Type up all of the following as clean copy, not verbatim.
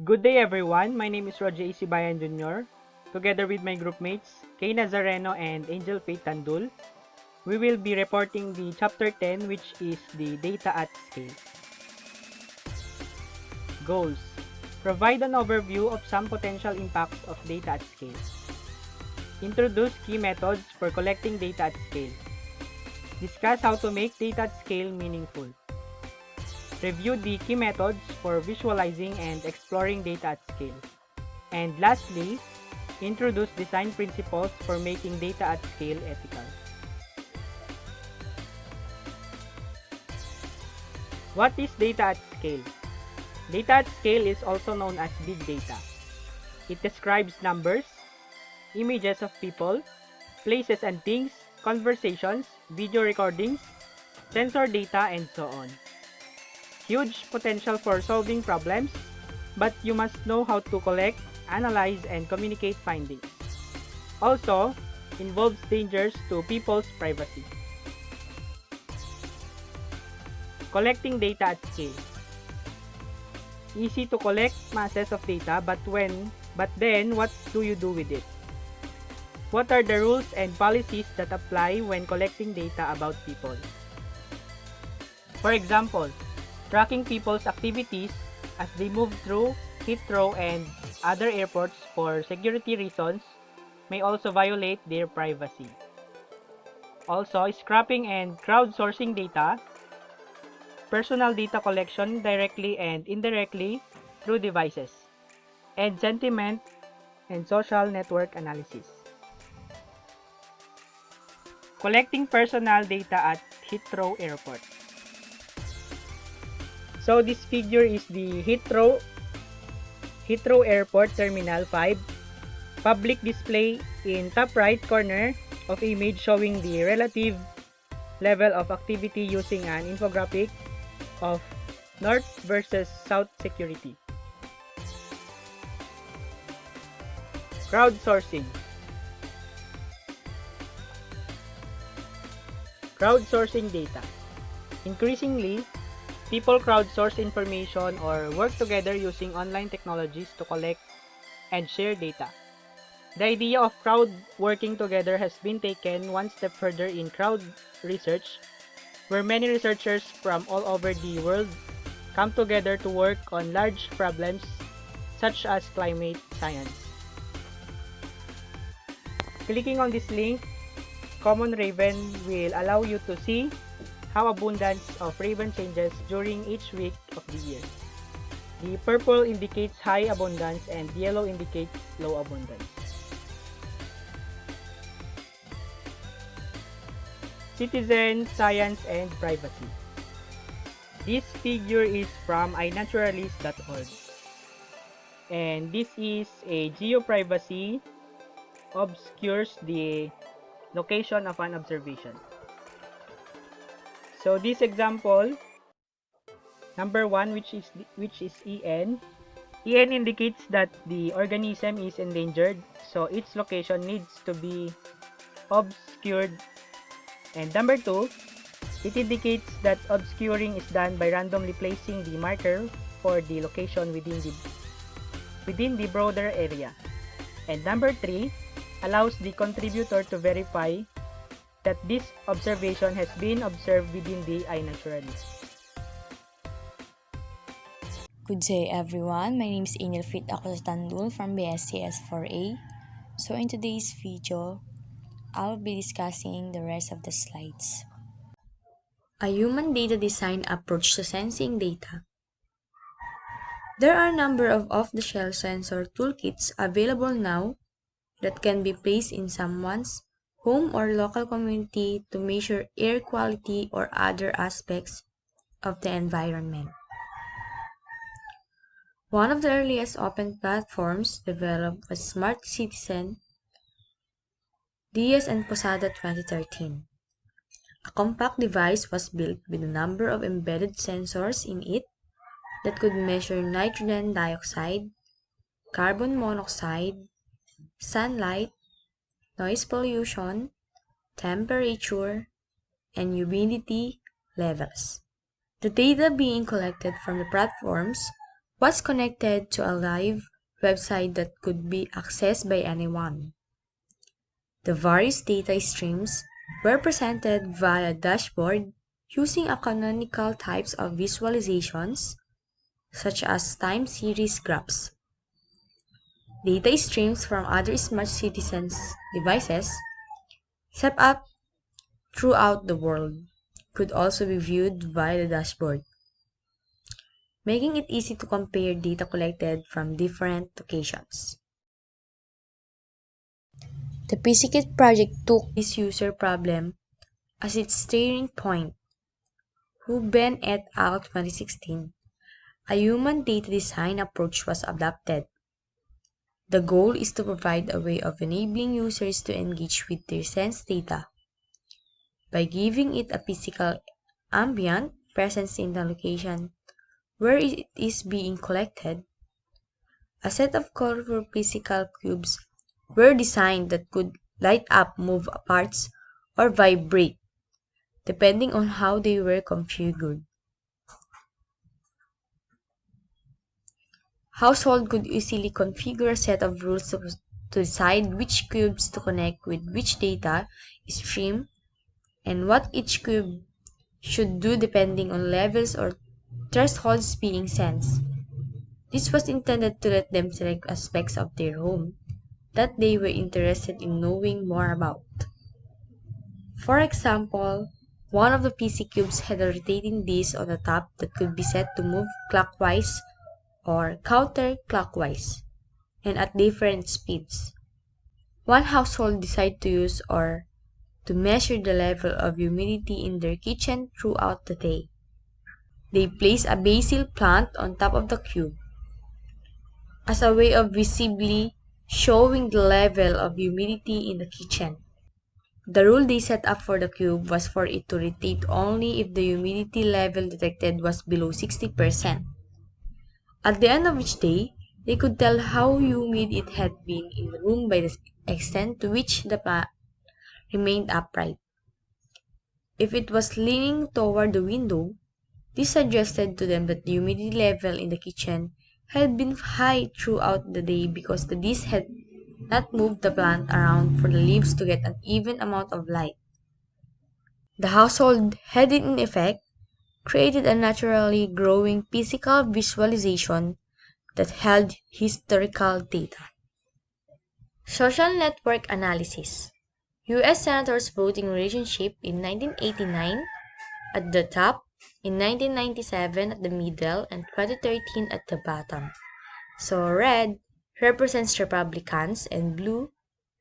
Good day everyone, my name is Rogie Sibayan Jr. Together with my group mates, Kaye Nazareno and Angel Tandul, we will be reporting the Chapter 10 which is the Data at Scale. Goals. Provide an overview of some potential impacts of data at scale. Introduce key methods for collecting data at scale. Discuss how to make data at scale meaningful. Review the key methods for visualizing and exploring data at scale. And lastly, introduce design principles for making data at scale ethical. What is data at scale? Data at scale is also known as big data. It describes numbers, images of people, places and things, conversations, video recordings, sensor data, and so on. Huge potential for solving problems, but you must know how to collect, analyze, and communicate findings. Also, involves dangers to people's privacy. Collecting data at scale. Easy to collect masses of data, but then what do you do with it? What are the rules and policies that apply when collecting data about people? For example, tracking people's activities as they move through Heathrow and other airports for security reasons may also violate their privacy. Also, scrapping and crowdsourcing data, personal data collection directly and indirectly through devices, and sentiment and social network analysis. Collecting personal data at Heathrow Airport. So this figure is the Heathrow Airport Terminal 5 public display in top right corner of image showing the relative level of activity using an infographic of North versus South security. Crowdsourcing. Crowdsourcing data. Increasingly, people crowdsource information or work together using online technologies to collect and share data. The idea of crowd working together has been taken one step further in crowd research, where many researchers from all over the world come together to work on large problems such as climate science. Clicking on this link, Common Raven will allow you to see how abundance of raven changes during each week of the year. The purple indicates high abundance and yellow indicates low abundance. Citizen, science, and privacy. This figure is from inaturalist.org. And this is a geoprivacy obscures the location of an observation. So this example, number 1, which is EN. EN indicates that the organism is endangered, so its location needs to be obscured. And number 2, it indicates that obscuring is done by randomly placing the marker for the location within the broader area. And number 3, allows the contributor to verify that this observation has been observed within the iNaturalist. Good day everyone, my name is Angel Tandul from BSCS 4A. So in today's video, I'll be discussing the rest of the slides. A human data design approach to sensing data. There are a number of off-the-shelf sensor toolkits available now that can be placed in someone's home or local community to measure air quality or other aspects of the environment. One of the earliest open platforms developed was Smart Citizen Diaz and Posada 2013. A compact device was built with a number of embedded sensors in it that could measure nitrogen dioxide, carbon monoxide, sunlight, noise pollution, temperature, and humidity levels. The data being collected from the platforms was connected to a live website that could be accessed by anyone. The various data streams were presented via dashboard using a canonical types of visualizations such as time series graphs. Data streams from other smart citizens' devices set up throughout the world could also be viewed via the dashboard, making it easy to compare data collected from different locations. The PCKit project took this user problem as its starting point, who Ben et al. 2016. A human data design approach was adopted. The goal is to provide a way of enabling users to engage with their sense data by giving it a physical ambient presence in the location where it is being collected. A set of colorful physical cubes were designed that could light up, move parts, or vibrate, depending on how they were configured. Household could easily configure a set of rules to decide which cubes to connect with which data stream and what each cube should do depending on levels or thresholds being sensed. This was intended to let them select aspects of their home that they were interested in knowing more about. For example, one of the PC cubes had a rotating disc on the top that could be set to move clockwise or counterclockwise and at different speeds. One household decided to use or to measure the level of humidity in their kitchen throughout the day. They placed a basil plant on top of the cube as a way of visibly showing the level of humidity in the kitchen. The rule they set up for the cube was for it to rotate only if the humidity level detected was below 60%. At the end of each day, they could tell how humid it had been in the room by the extent to which the plant remained upright. If it was leaning toward the window, this suggested to them that the humidity level in the kitchen had been high throughout the day because the disc had not moved the plant around for the leaves to get an even amount of light. The household had in effect created a naturally growing physical visualization that held historical data. Social network analysis. U.S. Senators voting relationship in 1989 at the top, in 1997 at the middle, and 2013 at the bottom. So red represents Republicans and blue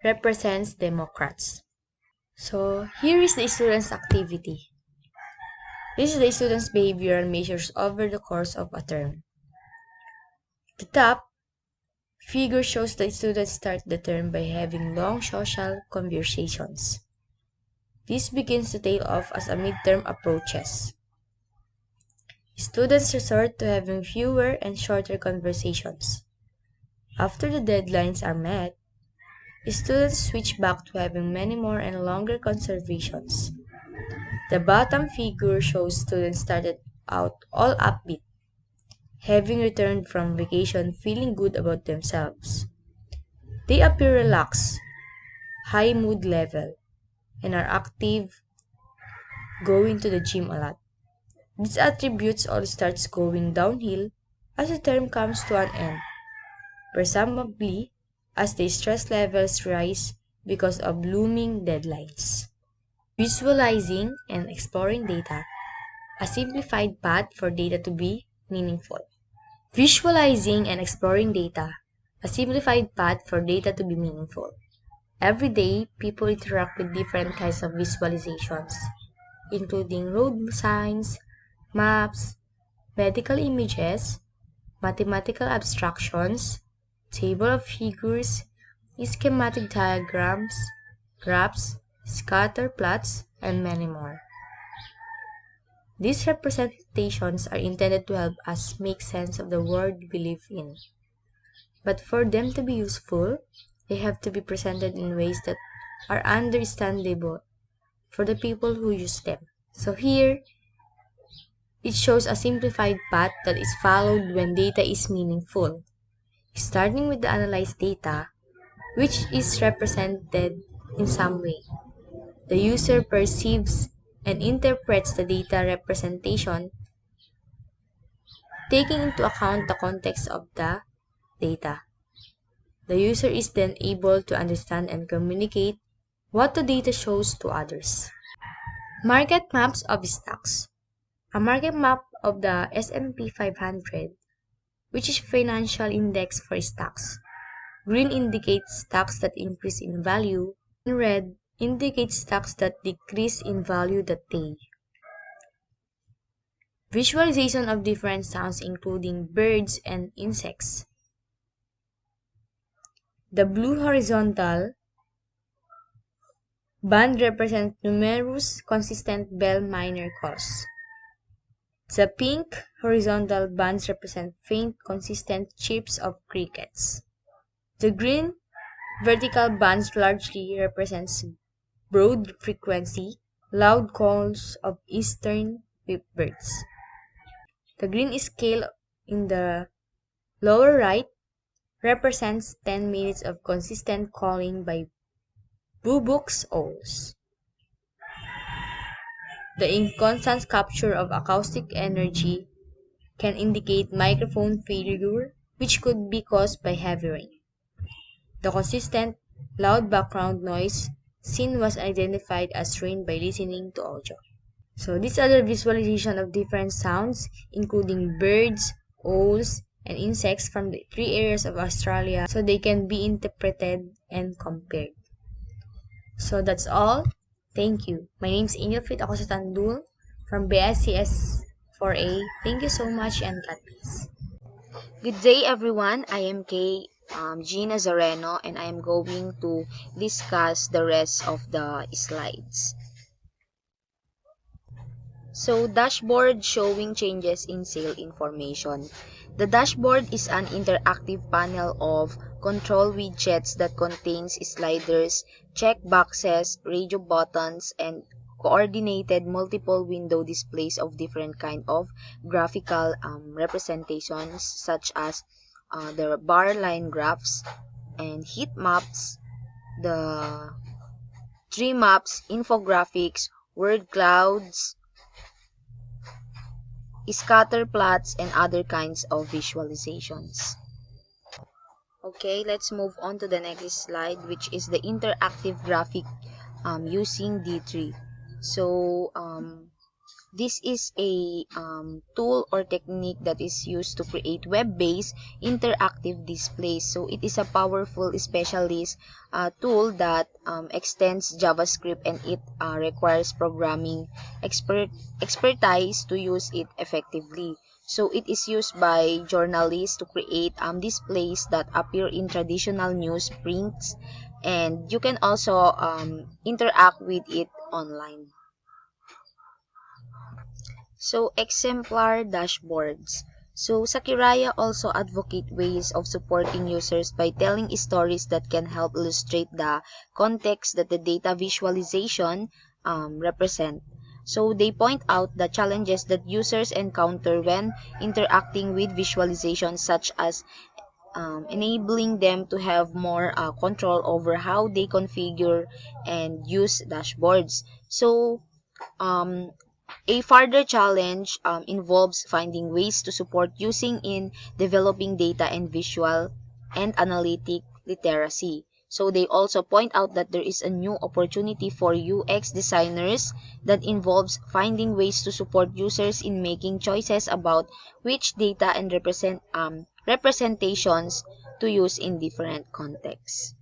represents Democrats. So here is the student's activity. This is the student's behavioral measures over the course of a term. The top figure shows the students start the term by having long social conversations. This begins to tail off as a midterm approaches. Students resort to having fewer and shorter conversations. After the deadlines are met, students switch back to having many more and longer conversations. The bottom figure shows students started out all upbeat, having returned from vacation feeling good about themselves. They appear relaxed, high mood level, and are active, going to the gym a lot. These attributes all starts going downhill as the term comes to an end, presumably as the stress levels rise because of looming deadlines. Visualizing and exploring data, a simplified path for data to be meaningful. Visualizing and exploring data, a simplified path for data to be meaningful. Every day, people interact with different kinds of visualizations, including road signs, maps, medical images, mathematical abstractions, table of figures, schematic diagrams, graphs, scatter plots, and many more. These representations are intended to help us make sense of the world we live in. But for them to be useful, they have to be presented in ways that are understandable for the people who use them. So here It shows a simplified path that is followed when data is meaningful. Starting with the analyzed data, which is represented in some way. The user perceives and interprets the data representation, taking into account the context of the data. The user is then able to understand and communicate what the data shows to others. Market maps of stocks. A market map of the S&P 500, which is financial index for stocks. Green indicates stocks that increase in value, and red indicates stocks that decrease in value that day. Visualization of different sounds including birds and insects. The blue horizontal band represents numerous consistent bell minor calls. The pink horizontal bands represent faint consistent chirps of crickets. The green vertical bands largely represents broad frequency, loud calls of eastern whipbirds. The green scale in the lower right represents 10 minutes of consistent calling by boobox owls. The inconstant capture of acoustic energy can indicate microphone failure, which could be caused by heavy rain. The consistent, loud background noise seen was identified as rain by listening to audio. So these are the visualization of different sounds, including birds, owls, and insects from the three areas of Australia, so they can be interpreted and compared. So that's all. Thank you. My name is Angel Fit. Ako sa Tandul from BSCS 4A. Thank you so much and God bless. Good day, everyone. I am Kaye Nazareno, and I am going to discuss the rest of the slides. So, dashboard showing changes in sale information. The dashboard is an interactive panel of control widgets that contains sliders, check boxes, radio buttons, and coordinated multiple window displays of different kind of graphical representations such as the bar line graphs and heat maps, the tree maps, infographics, word clouds, scatter plots, and other kinds of visualizations. Okay, let's move on to the next slide, which is the interactive graphic using D3. So, this is a tool or technique that is used to create web-based interactive displays. So it is a powerful specialist tool that extends JavaScript, and it requires programming expertise to use it effectively. So it is used by journalists to create displays that appear in traditional news prints, and you can also interact with it online. So, exemplar dashboards. So, Sakiraya also advocate ways of supporting users by telling stories that can help illustrate the context that the data visualization represent. So, they point out the challenges that users encounter when interacting with visualizations, such as enabling them to have more control over how they configure and use dashboards. So, a further challenge involves finding ways to support using in developing data and visual and analytic literacy. So they also point out that there is a new opportunity for UX designers that involves finding ways to support users in making choices about which data and representations to use in different contexts.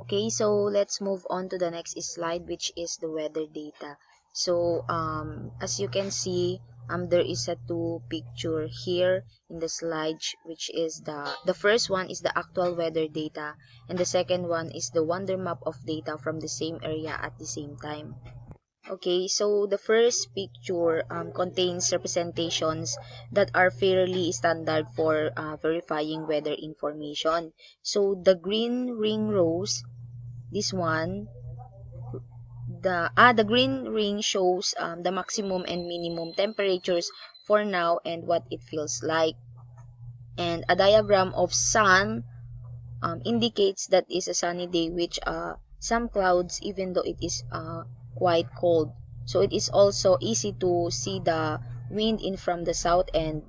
Okay, so let's move on to the next slide, which is the weather data. So as you can see, there is a two picture here in the slide, which is the first one is the actual weather data, and the second one is the wonder map of data from the same area at the same time. Okay, so the first picture contains representations that are fairly standard for verifying weather information. So the green ring rows, this one, the green ring shows the maximum and minimum temperatures for now and what it feels like. And a diagram of sun indicates that it's a sunny day with some clouds even though it is quite cold. So it is also easy to see the wind in from the south, and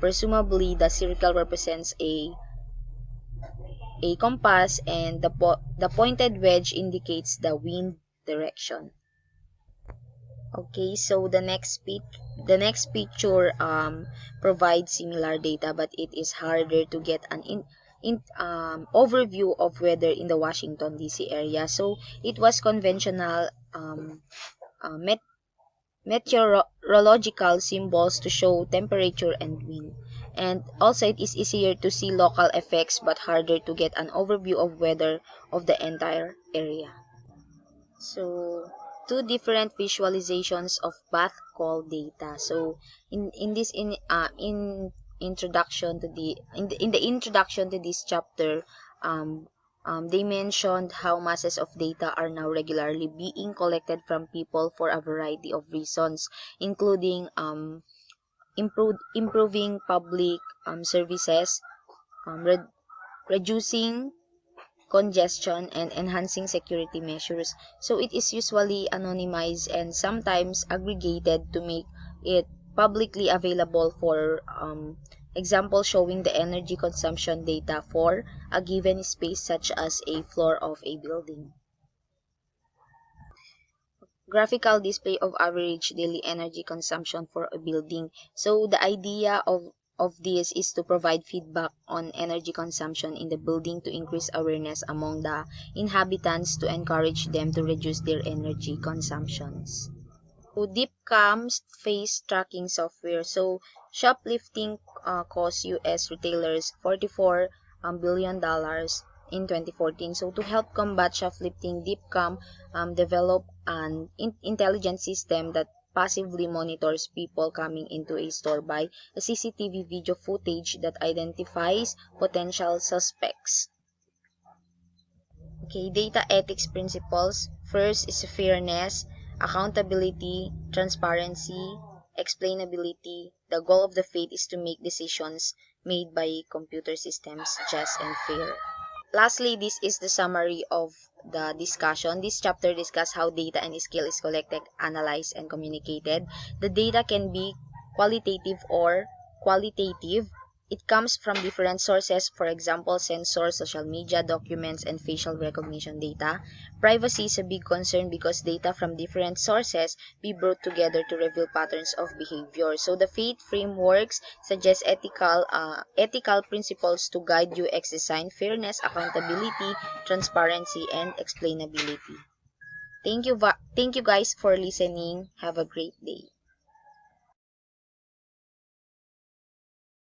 presumably the circle represents a compass, and the pointed wedge indicates the wind direction. Okay, so the next picture provides similar data, but it is harder to get an overview of weather in the Washington D.C. area. So it was conventional meteorological symbols to show temperature and wind. And also it is easier to see local effects but harder to get an overview of weather of the entire area. So two different visualizations of bath call data. So in this in introduction to the introduction to this chapter, they mentioned how masses of data are now regularly being collected from people for a variety of reasons, including improving public services, reducing congestion, and enhancing security measures. So it is usually anonymized and sometimes aggregated to make it publicly available, for example showing the energy consumption data for a given space such as a floor of a building. Graphical display of average daily energy consumption for a building. So the idea of this is to provide feedback on energy consumption in the building to increase awareness among the inhabitants to encourage them to reduce their energy consumptions. So DeepCam's face tracking software. So shoplifting cost U.S. retailers $44 billion in 2014. So to help combat shoplifting, DeepCam developed an intelligence system that passively monitors people coming into a store by a CCTV video footage that identifies potential suspects. Okay, data ethics principles. First is fairness, accountability, transparency, explainability. The goal of the faith is to make decisions made by computer systems just and fair. Lastly, this is the summary of the discussion. This chapter discusses how data and skill is collected, analyzed, and communicated. The data can be qualitative or qualitative. It comes from different sources, for example, sensors, social media, documents, and facial recognition data. Privacy is a big concern because data from different sources be brought together to reveal patterns of behavior. So the faith frameworks suggest ethical principles to guide UX design: fairness, accountability, transparency, and explainability. Thank you guys for listening. Have a great day.